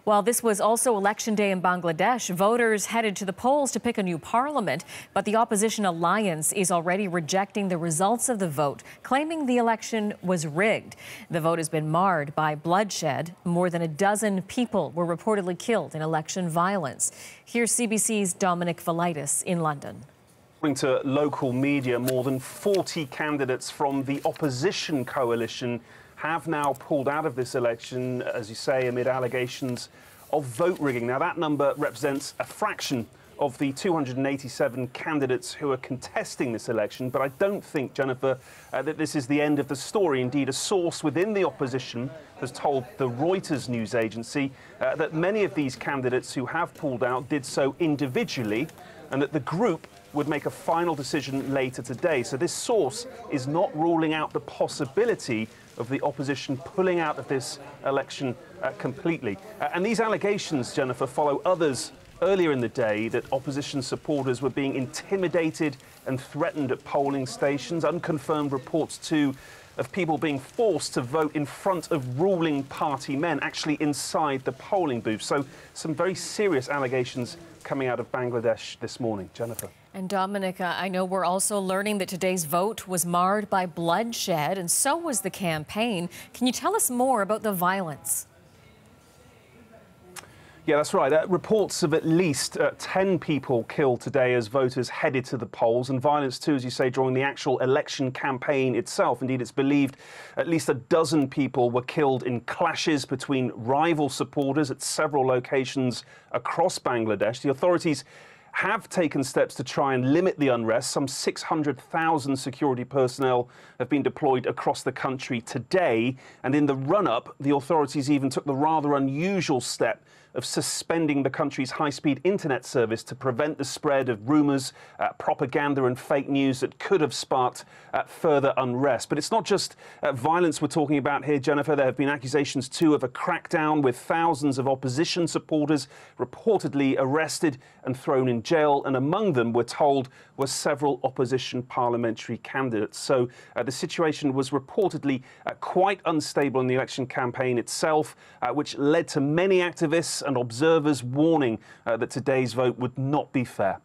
Well, this was also election day in Bangladesh. Voters headed to the polls to pick a new parliament, but the opposition alliance is already rejecting the results of the vote, claiming the election was rigged. The vote has been marred by bloodshed. More than a dozen people were reportedly killed in election violence. Here's CBC's Dominic Velitis in London. According to local media, more than 40 candidates from the opposition coalition have now pulled out of this election, as you say, amid allegations of vote rigging. Now, that number represents a fraction of the 287 candidates who are contesting this election. But I don't think, Jennifer, that this is the end of the story. Indeed, a source within the opposition has told the Reuters news agency that many of these candidates who have pulled out did so individually, and that the group would make a final decision later today. So this source is not ruling out the possibility of the opposition pulling out of this election completely. And these allegations, Jennifer, follow others earlier in the day that opposition supporters were being intimidated and threatened at polling stations. Unconfirmed reports, too, of people being forced to vote in front of ruling party men, actually inside the polling booth. So some very serious allegations coming out of Bangladesh this morning. Jennifer. And Dominic, I know we're also learning that today's vote was marred by bloodshed, and so was the campaign. Can you tell us more about the violence? Yeah, that's right. Reports of at least 10 people killed today as voters headed to the polls, and violence too, as you say, during the actual election campaign itself. Indeed, it's believed at least a dozen people were killed in clashes between rival supporters at several locations across Bangladesh. The authorities have taken steps to try and limit the unrest. Some 600,000 security personnel have been deployed across the country today. And in the run-up, the authorities even took the rather unusual step of suspending the country's high-speed internet service to prevent the spread of rumours, propaganda and fake news that could have sparked further unrest. But it's not just violence we're talking about here, Jennifer. There have been accusations, too, of a crackdown with thousands of opposition supporters reportedly arrested and thrown in jail. And among them, we're told, were several opposition parliamentary candidates. So the situation was reportedly quite unstable in the election campaign itself, which led to many activists and observers warning that today's vote would not be fair.